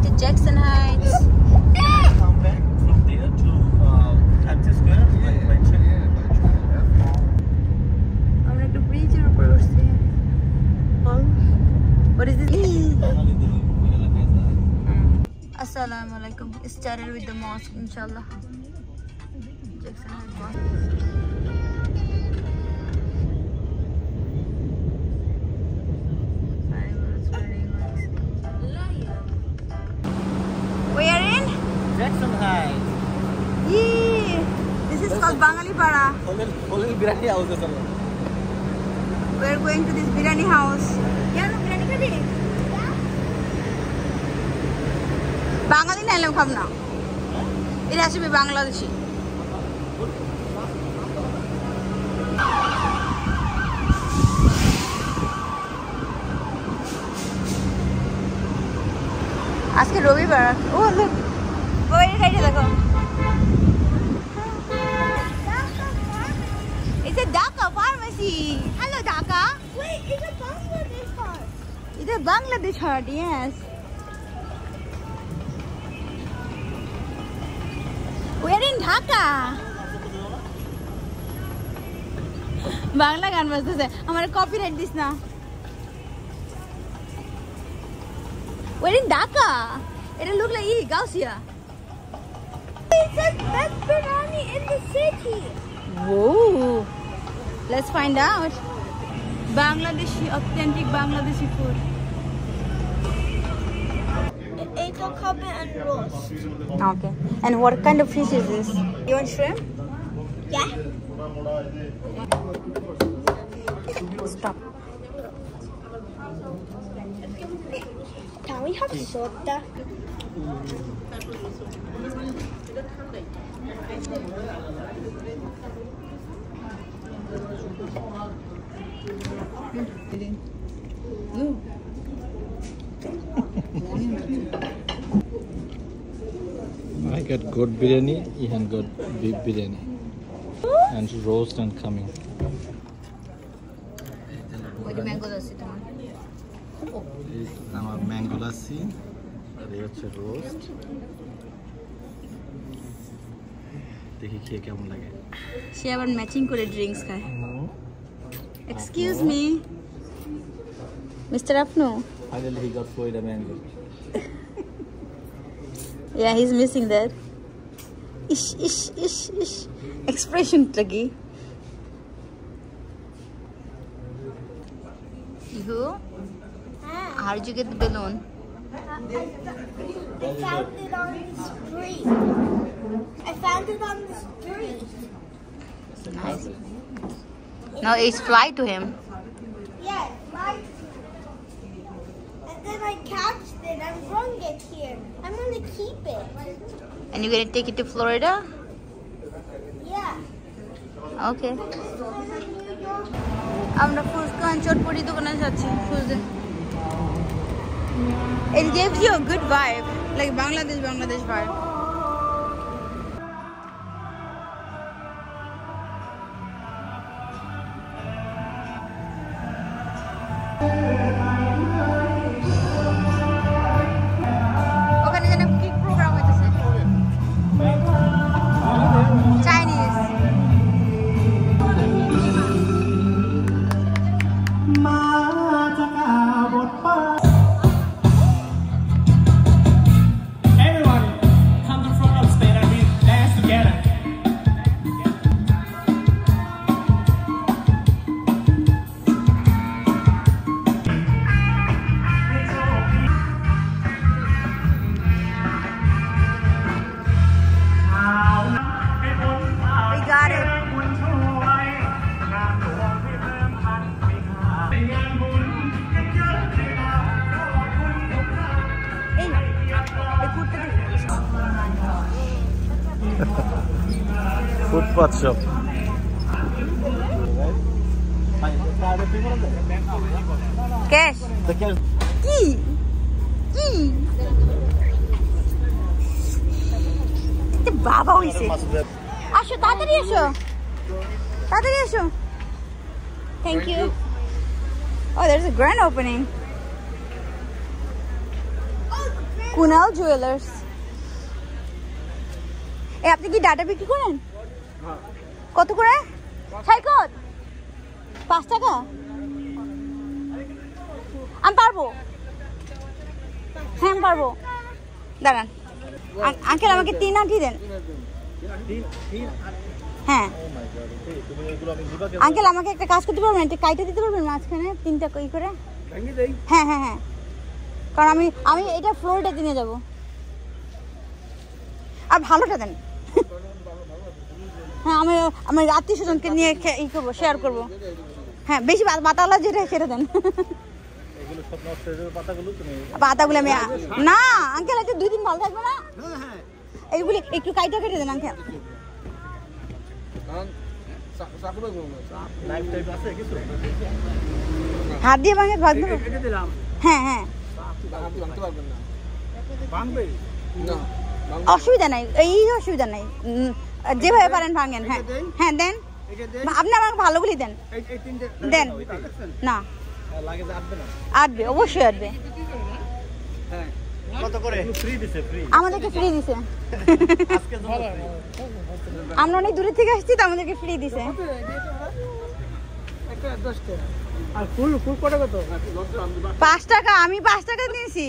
to Jackson Heights. Come back from there to Times Square. আমরা একটু ব্রিজের উপর উঠছি। What is this? Assalamu alaikum. It started with the mosque, inshallah. Jackson Heights Mosque. We are in Jackson Heights. Yee! This is called Bangali Para. Only biryani house is there. We are going to this biryani house. Yeah, no biryani khabi? Bangali na lam khabna. It has to be Bangladeshi. আজকে রবিবার। ও look, ওই খাইতে দেখো। It's a Dhaka pharmacy. Hello Dhaka. Wait, it's a Bangladesh heart. It's a Bangladesh heart, yes. We're in Dhaka. Bangla গান বাজতেছে, আমার copyright this না। We're in Dhaka. It'll look like Gausia. It says best biryani in the city. Whoa. Let's find out. Bangladeshi, authentic Bangladeshi food. It's a khabe and roast. Okay. And what kind of fish is this? You want shrimp? Yeah. Stop. Can we have soda? I got good biryani, Ihan got beef biryani. And roast and coming. What do mango lassi tomorrow? আমার mango lassi আর এই হচ্ছে roast দেখি খেয়ে কেমন লাগে সে আবার matching করে drinks খায় এক্সকিউজ মি মিস্টার আপনু finally he got for the mango yeah he's missing that ish expression lagi you how did you get the balloon? I found it on the street. I found it on the street. Nice. Now it's fly to him. Yeah, right. And then I catched it and brung it here. I'm gonna keep it. And you're gonna take it to Florida? Yeah. Okay. আমরা ফুচকা চটপটি দোকানে যাচ্ছি খুঁজতে It gives you a good vibe, like Bangladesh vibe. ওখানে যেন কি programme হইতেছে Chinese Everyone, come to front of stage and we dance together. We got it. Hey, footpath shop Cash. বাবা হইছে আসো তাড়াতাড়ি এসো Thank you. Oh, there's a grand opening. Oh, the Kunal jewellers. আপনি কি ডাটা বিক্রি করেন? কত করে? সাইকত 5 টাকা। আমি পারবো, হ্যাঁ আমি পারবো। দাঁড়ান আঙ্কেল, আমাকে 3 আঁটি দেন। হ্যাঁ আঙ্কেল, আমাকে একটা কাজ করতে পারবেন, একটা কাইটা দিতে পারবেন মাঝখানে 3টা ই করে? হ্যাঁ হ্যাঁ হ্যাঁ, কারণ আমি এটা ফ্লোরটাতে নিয়ে যাবো। আর ভালোটা দেন। হ্যাঁ আমি আত্মীয় স্বজনকে নিয়ে ই করবো, শেয়ার করবো। হ্যাঁ বেশি পাতাওয়ালা যেটা সেটা দেন। পাতাগুলো আমি না আঙ্কেল, এটা 2 দিন ভালো থাকবে না? এইগুলি একটু কাইটা কেটে দেন আঙ্কেল। হাত দিয়ে ভাঙে ভাঙবে? হ্যাঁ হ্যাঁ অসুবিধা নাই, এই অসুবিধা নাই, যেভাবে পারেন ভাঙেন। হ্যাঁ হ্যাঁ দেন, আপনি আমাকে ভালোগুলি দেন। দেন না, আটবে, অবশ্যই আটবে। আমাদেরকে ফ্রি দিছে। আমরা অনেক দূরে থেকে আসছি তো, আমাদেরকে ফ্রি দিছে। আর ফুল কত কত? 5 টাকা। আমি 5 টাকা নিয়েছি।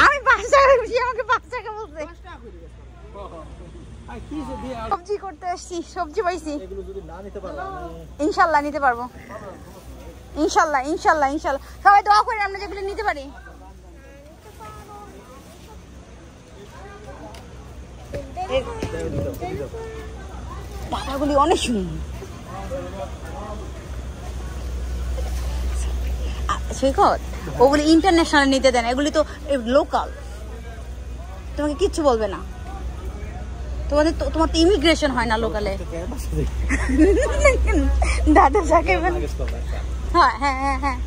আমি 5 টাকা বেশি, আমাকে 5 টাকা বলছে। সবজি করতে আসছি, সবজি পাইছি। ইনশাল্লাহ নিতে পারবো, ইনশাল্লাহ ইনশাল্লাহ ইনশাল্লাহ। সবাই দোয়া করেন আমরা যেগুলো নিতে পারি। পাতাগুলি অনেক সুন্দর। সৈকত, ওগুলি ইন্টারন্যাশনাল নিতে দেন, এগুলি তো লোকাল, তোমাকে কিচ্ছু বলবে না। তোমার তো ইমিগ্রেশন হয় না লোকালে। দাদা যাকে হ্যাঁ হ্যাঁ হ্যাঁ হ্যাঁ,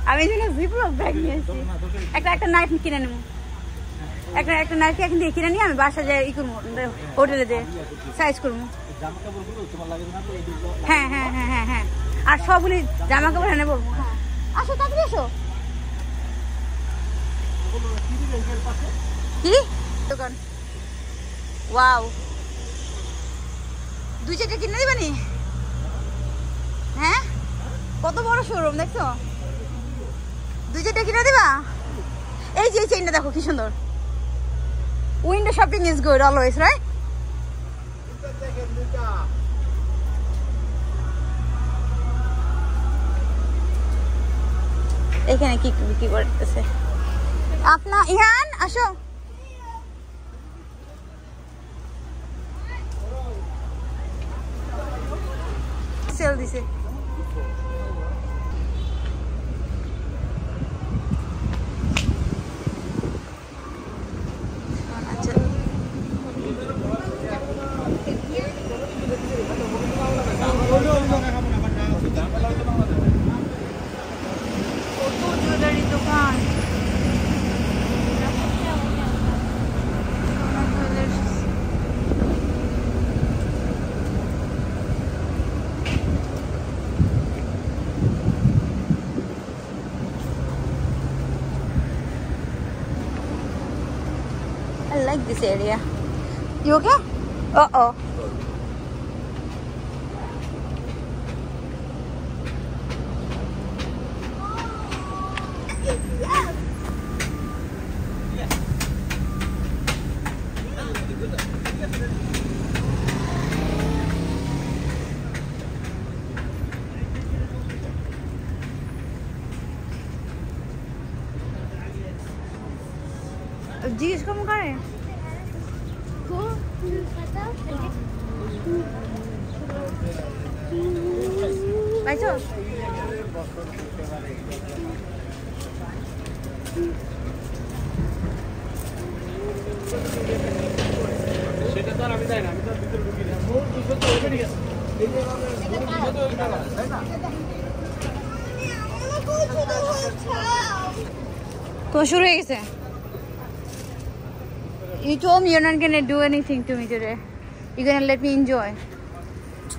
আমি জিপলক ব্যাগ নিয়েছি। একটা নাইফ কিনে নেবো, একটা নাইফ এখন দিয়ে কিনে নিয়ে আমি বাসা যাই ই করবো, হোটেলে যে সাইজ করবো। হ্যাঁ হ্যাঁ হ্যাঁ হ্যাঁ হ্যাঁ, আর সবগুলি জামা কাপড় এনে বলবো। হ্যাঁ আসো, তাড়াতাড়ি আসো। কি দোকান? ওয়াও, 2-4টা কিনে দিবানি? হ্যাঁ কত বড় শোরুম দেখছো, 2-4টা কিনে দিবা? এই যে চেইনটা দেখো কি সুন্দর। Window shopping is good always, right? এখানে কি বিক্রি করতেছে আপনার? ইহান আসো। সেল দিছে। আচ্ছা জুয়েলারি দোকান। I like this area. You okay? Uh-oh. জিজ্ঞেস কম করে পাইছো? সেটা তো আর আমি যাই না, আমি তো ভিতরে ঢুকি না। তো শুরু হয়ে গেছে। You told me you're not gonna do anything to me today. You're gonna let me enjoy.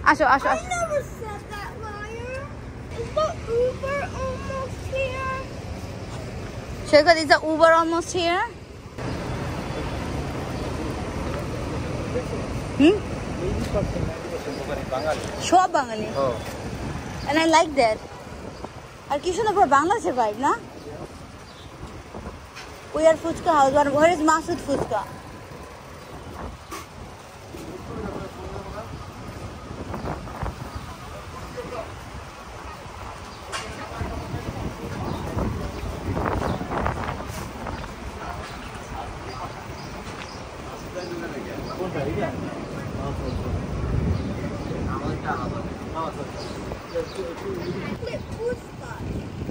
Asho, asho, asho. I never said that, liar. Is the Uber almost here? Saikat, is the Uber almost here? Shop Bangali. Oh. And I like that. And Kishana for Bangladesh vibe, na? We are Fuchka house. Where is Masood Fuchka?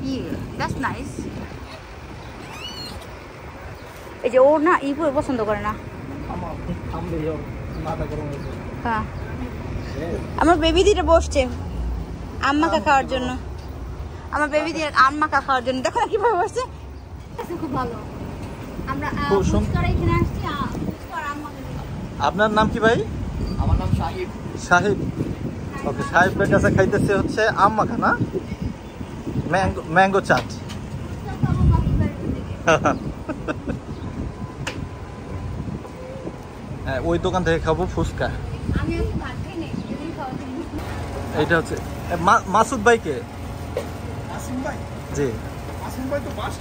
Yeah, that's nice. এই যে ও না ইপুর পছন্দ করে না হ্যাঁ আমার baby দিটা বসছে আম্মাকা খাওয়ার জন্য আমার বেবি দিয়ে আম্মাকা খাওয়ার জন্য দেখো না কিভাবে বসছে খুব ভালো আমরা ফুচকার এখানে আসছি ফুচকার আম্মাকে আপনার নাম কি ভাই? আমার নাম শাহিদ। সাহিব। ওকে, সাহিবের কাছে খাইতেছে হচ্ছে আম মাখা না, ম্যাঙ্গো চাট। ওই দোকান থেকে খাবো ফুচকা। এইটা হচ্ছে মাসুদ ভাইকে। জি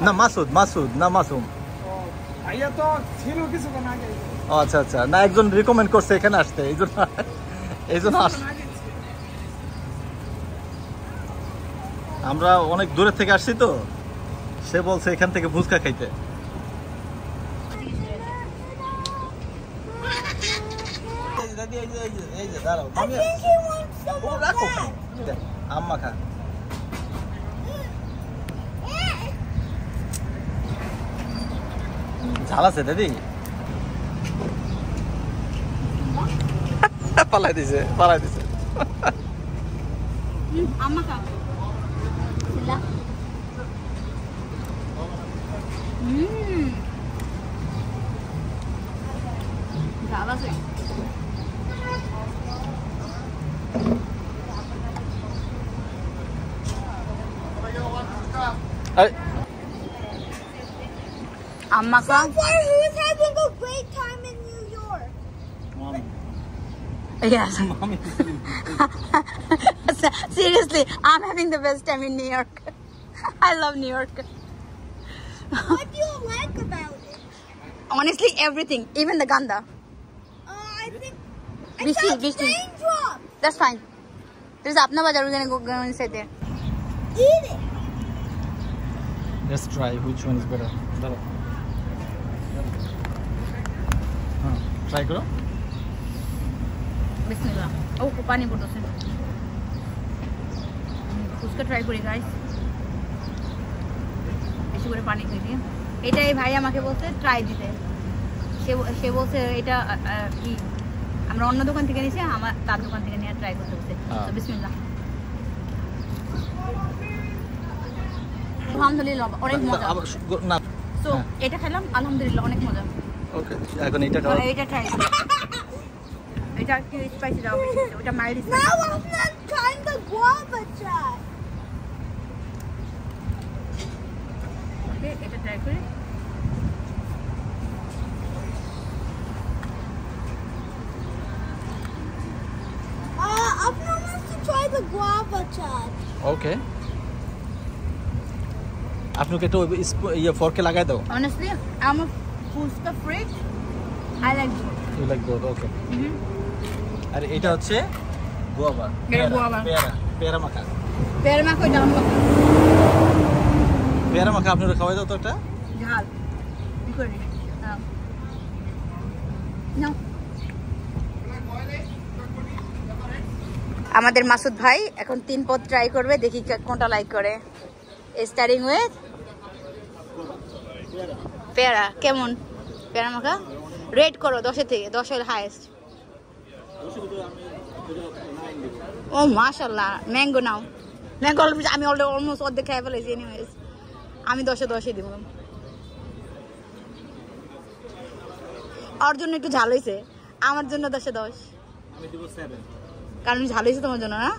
না মাসুদ, মাসুদ না মাসুম। ভাইয়া তো ছিল কিছুক্ষণ আগে। আচ্ছা আচ্ছা, না একজন রিকমেন্ড করছে এখানে আসতে, এই জন্য আমরা অনেক দূরে থেকে আসছি তো, সে বলছে এখান থেকে ফুচকা খাইতে। আম্মা খা ঝাল আছে দাদি। পালাই দিছে। আম্মাকা ঝাল আছে Ammaka. So far, who's having a great time in New York? Yes. Seriously, I'm having the best time in New York. I love New York. What do you like about it? Honestly, everything, even the ganda. I think I Bisti, felt Bisti. raindrops. That's fine. There's Apna Bazaar. We're gonna go inside there. Eat it. Let's try which one is better. Try karo. Bismillah. Oh, pani putose. Fuchka try kori guys. বেশি করে পানি খেয়ে দিয়ে এটাই ভাই আমাকে বলছে try দিতে। সে বলছে এটা কি আমরা অন্য দোকান থেকে নিয়েছি, আমার তার দোকান থেকে নিয়ে ট্রাই করতে বলছে। তো বিসমিল্লাহ। আলহামদুলিল্লাহ অনেক মজা। না সো এটা খেলাম, আলহামদুলিল্লাহ অনেক মজা। ওকে, এখন এটা খাও। এটা ট্রাই করো। এটা কি স্পাইসি দাও বেশি, ওটা mild spicy. Now I'm not trying the guava chat. ওকে, এটা ট্রাই করি। Apna wants to try the guava chat. ওকে, আপনাকে একটু ইয়ে ফর্কে লাগাই দাও। Honestly, I'm a fuchka freak. I like both. You like both, okay. আর এটা হচ্ছে গুয়াভা। এটা গুয়াভা। পেয়ারা মাখা। পেয়ারা মাখা ওইটা আমার পেয়ারা মাখা আপনারা খাওয়াই দাও তো একটা। ঝাল কি করি নাও। আমাদের মাসুদ ভাই এখন 3 পদ ট্রাই করবে, দেখি কোনটা লাইক করে। স্টার্টিং উইথ পেয়ারা। কেমন পেয়ারা মাখা? রেট করো 10 থেকে, 10 হল হাইয়েস্ট। ও মাশাআল্লাহ, ম্যাঙ্গো নাও। ম্যাঙ্গো আমি অলমোস্ট অর্ধেক খেয়ে ফেলেছি। এনিওয়েজ আমি 10-10 দিব। ওর জন্য একটু ঝাল হয়েছে, আমার জন্য 10-10। আমি দিব 7 কারণ ঝাল হয়েছে তোমার জন্য না।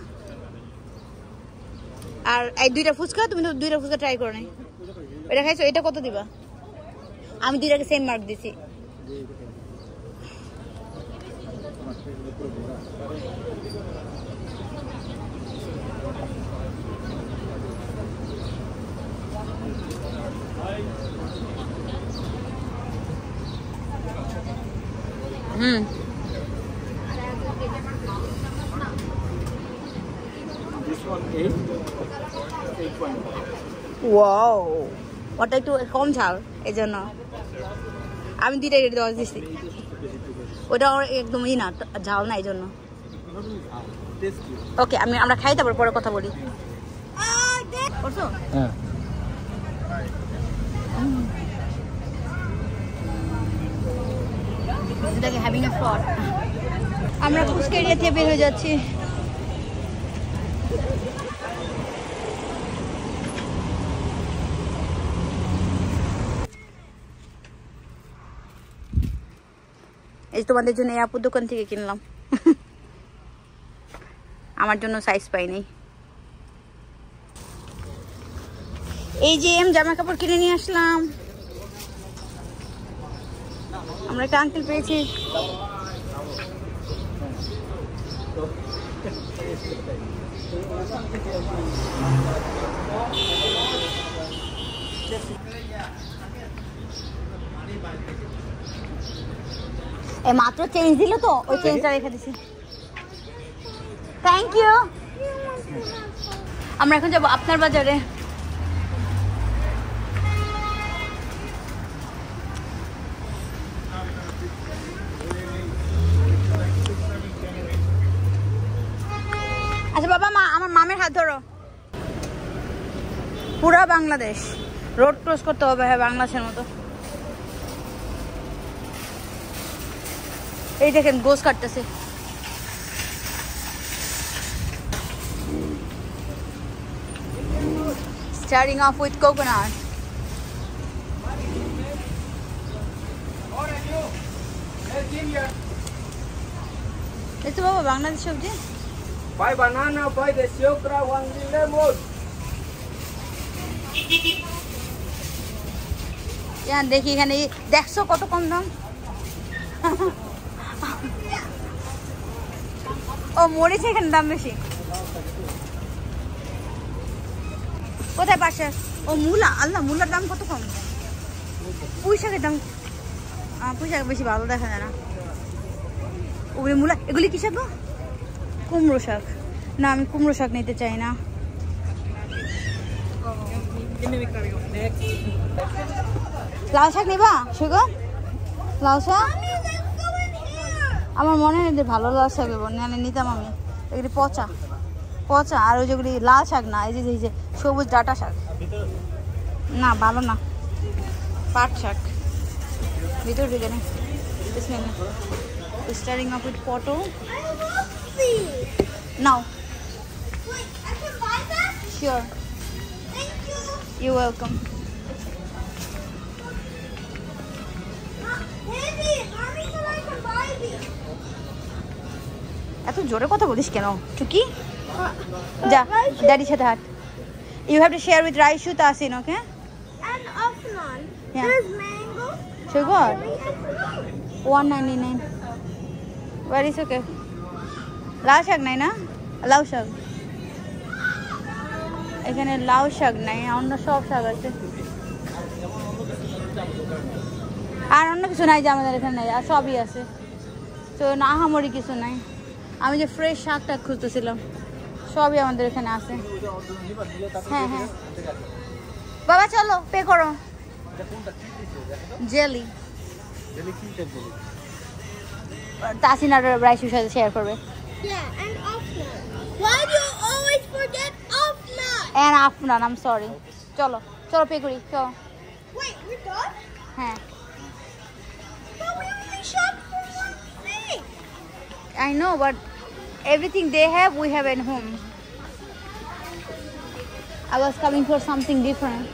আর এই দুইটা ফুচকা, তুমি তো দুইটা ফুচকা ট্রাই করো নাই। এটা খাইছো? এটা কত দিবা? আমি দুইটাকে সেম মার্ক দিছি। This one 8. 8.1. ওয়াও, ওটা একটু কম ঝাল, এই জন্য আমি দুইটা রেট দেওয়া দিচ্ছি। ওটা একদমই না ঝাল না, এই জন্য। ওকে, আমরা খাই তারপর পরে কথা বলি। করছো? হ্যাঁ। এটাকে হ্যাভিং এ ফ্লট। আমরা ফুচকা এরিয়া থেকে বের হয়ে যাচ্ছি। এই তোমাদের জন্য এই আপুর দোকান থেকে কিনলাম। আমার জন্য সাইজ পাই নাই। এই যে জামা কাপড় কিনে নিয়ে আসলাম। আমরা একটা আঙ্কেল পেয়েছি। মাত্র চেঞ্জ দিল তো, ওই চেঞ্জটা রেখে দিছি। Thank you. আমরা এখন যাবো আপনার বাজারে। আচ্ছা বাবা, আমার মামের হাত ধরো। পুরা বাংলাদেশ রোড ক্রস করতে হবে, হ্যাঁ, বাংলাদেশের মতো। এই দেখেন গোস কাটতেছে। Starting off with coconut. এই তো বাবা বাংলাদেশ সবজি। Buy banana, buy the okra, 1 lemon. দেখি এখানে দেখছো কত কম দাম। ও মরিচ এখানে দাম বেশি। কোথায় পাশে? ও মূলা, আল্লাহ মূলার দাম কত কম। পুঁই শাকের দাম, পুঁই শাক বেশি ভালো দেখা যায় না। ওগুলি মূলা, এগুলি কি শাক গো? কুমড়ো শাক। না, আমি কুমড়ো শাক নিতে চাই না। লাল শাক নিবা সুগো? লাল শাক আমার মনে হয় যে ভালো লাল শাক নিতাম আমি। এগুলি পচা পচা, আর ওই যেগুলি লাল শাক না, এই যে সবুজ ডাঁটা শাক না, ভালো না। পাট শাক ভিতর ঢুকে নেই। Starting off with photo. Now. Wait, I can buy that? Sure. Thank you. You're welcome. Baby, mommy said I can buy these. এত জোরে কথা বলিস কেন টুকি? যা ড্যাডির সাথে হাঁট। You have to share with Raishu, Tasin, okay? And Afnan. Yeah. There's mango. Sugar? Strawberry, and 199. Very okay. লাউ শাক নাই না? লাউ শাক এখানে লাউ শাক নাই, অন্য সব শাক আছে। আর অন্য কিছু নাই যে আমাদের এখানে নাই, আর সবই আছে। তো না আহামরি কিছু নাই। আমি যে ফ্রেশ শাকটা খুঁজতেছিলাম, সবই আমাদের এখানে আছে। হ্যাঁ হ্যাঁ বাবা চলো পে করো। জেলি তাসিন আর রাইসুর সাথে শেয়ার করবে। Yeah, and Afnan. Why do you always forget Afnan? And Afnan, I'm sorry. চলো চলো পে করি, চলো। Wait, we're done? হ্যাঁ But we only shopped for one thing. I know, but everything they have, we have at home. I was coming for something different.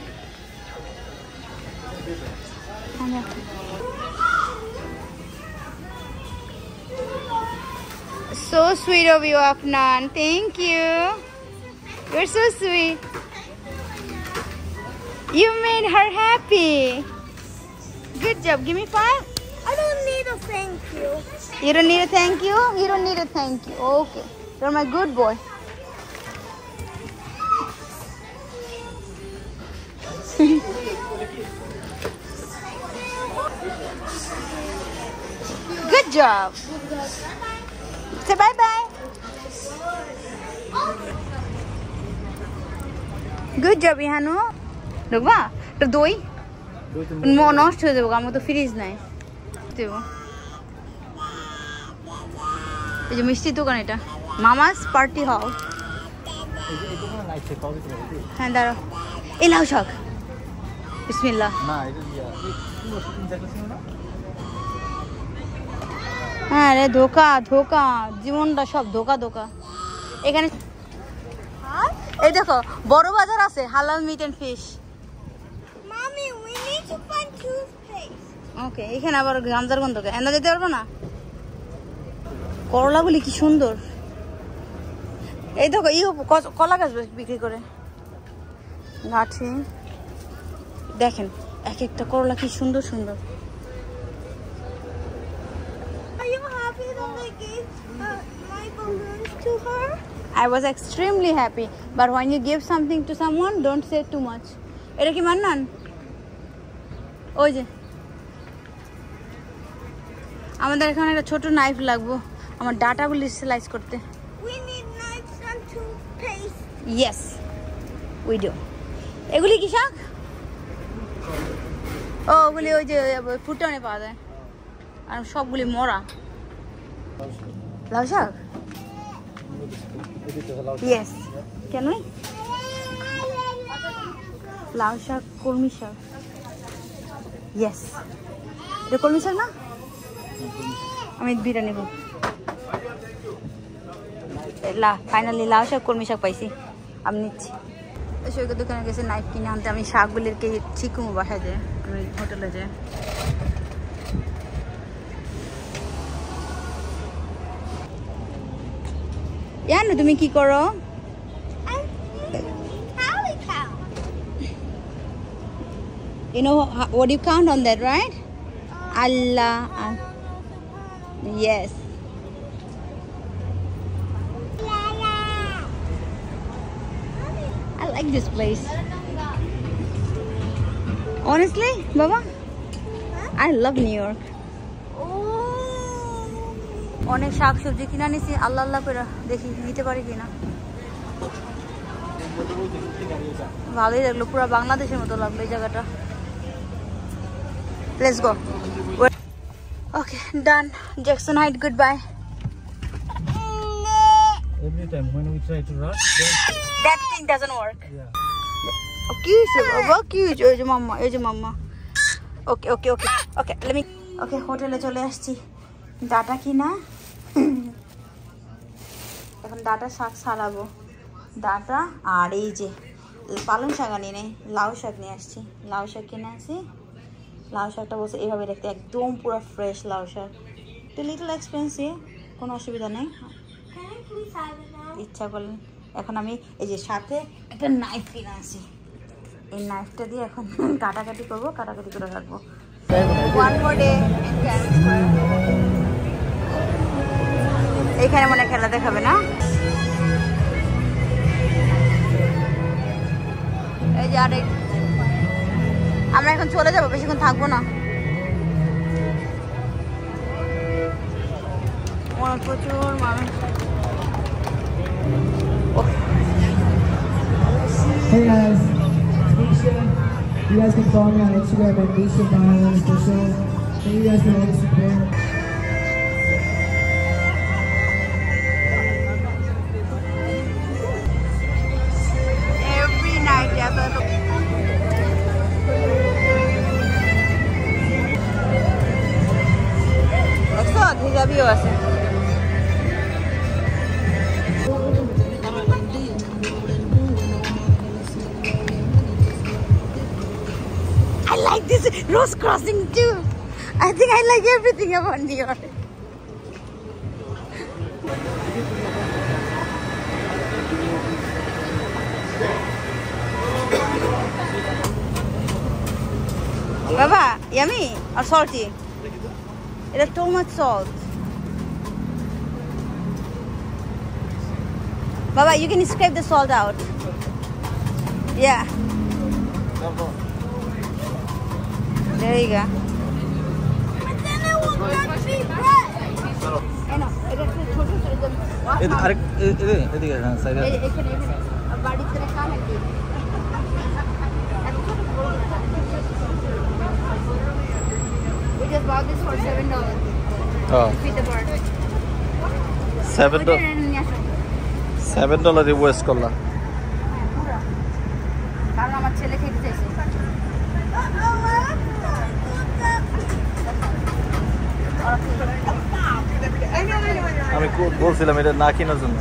So sweet of you, Afnan. Thank you. You're so sweet. You made her happy. Good job. Give me 5. I don't need a thank you. You don't need a thank you? You don't need a thank you. Okay. You're my good boy. Good job. Say bye-bye. Good job, Ihanu. Dogba? To doi? Mo নষ্ট হয়ে যাবে, আমার তো fridge নাই। দেবো। এই যে মিষ্টি দোকান এটা। মামাস পার্টি হল। হ্যাঁ দাঁড়াও। এই লাউ শাক। বিসমিল্লাহ। হ্যাঁ রে ধোকা ধোকা, জীবনটা সব ধোকা ধোকা। এখানে এই দেখো বড় বাজার আছে, হালাল meat and fish. Mommy, we need to find toothpaste. Okay, এখানে আবার গামজার গন্ধ কে এনে যেতে পারবো না। করলাগুলি কি সুন্দর। এই দেখো এই কলা গাছ বিক্রি করে গাছে। দেখেন এক একটা করলা কি সুন্দর সুন্দর। Are you happy that I gave my balloons to her? I was extremely happy, but when you give something to someone, don't say too much. এটা কি মান্নান? ওই যে আমাদের এখানে একটা ছোট নাইফ লাগবে আমার ডাটাগুলি স্লাইস করতে। We need knives and toothpaste. Yes, we do. এগুলি কি শাক? ও ওগুলি ওই যে ফুটনে পাওয়া যায়, আর সবগুলি মরা। লাউ শাক? Yes. Can we? লাউ শাক, কলমি শাক। Yes. এটা কলমি শাক না? আমি বিটা নেব। ফাইনালি লাউ শাক কলমি শাক পাইছি, আমি নিচ্ছি। সৈকত দোকানে গেছে নাইফ কিনে আনতে, আমি শাকগুলির কে চিকুমো বাসায় যায়, আমি হোটেলে যাই। জানো তুমি কি করো? Tally count. You know what you count on that, right? Allah. Yes. I like this place. Honestly, Baba, I love New York. অনেক শাক সবজি কিনা নিছি, আল্লাহ আল্লাহ করে দেখি নিতে পারি কিনা। ভালোই লাগলো, পুরো বাংলাদেশের মতো লাগলো এই জায়গাটা। Let's go. Okay, done. Jackson Heights, goodbye. Every time when we try to rush, That thing doesn't work. yeah. Okay, so cute. Oye mama, oye mama. Okay, okay, okay. Okay, let me. Okay, হোটেলে চলে আসছি। Data কিনা এখন data শাক ছাড়াবো। Data আর এই যে পালং শাক আনি নেই, লাউ শাক নিয়ে আসছি। লাউ শাক কিনে আসি। লাউ শাকটা বলছে এইভাবে দেখতে একদম পুরো ফ্রেশ লাউ শাক। একটু লিটল এক্সপেন্সিভ, কোনো অসুবিধা নেই, Can I please have it now? ইচ্ছা করলেন। এখন আমি এই যে সাথে একটা নাইফ কিনে আসি, এই নাইফটা দিয়ে এখন কাটাকাটি করবো, কাটাকাটি করে রাখবো। One more day in Times Square. এইখানে মনে খেলা দেখাবে না? এই যে আরেক, আমরা এখন চলে যাবো, বেশিক্ষণ থাকবো না। প্রচুর মানুষ। Hey guys, it's Misha. You guys can follow me on Instagram at Misha Violin Official. Thank you guys for all the support. Every night, yeah. দেখছো হিজাবিও আছে। I like this rose crossing too. I think I like everything about New York. Baba, yummy or salty? It has too much salt. Baba, you can scrape the salt out. Yeah. There you go. But then it will not be bread. I know. It is ছোট ছোট এদিকে সাইডে এখানে বাড়িতে রাখা নাকি We just bought this for $7. Oh, Feed the bird. $7 West করলা। কারণ আমার ছেলে খেতে চাইছে। আমি বলছিলাম এটা না কেনার জন্য।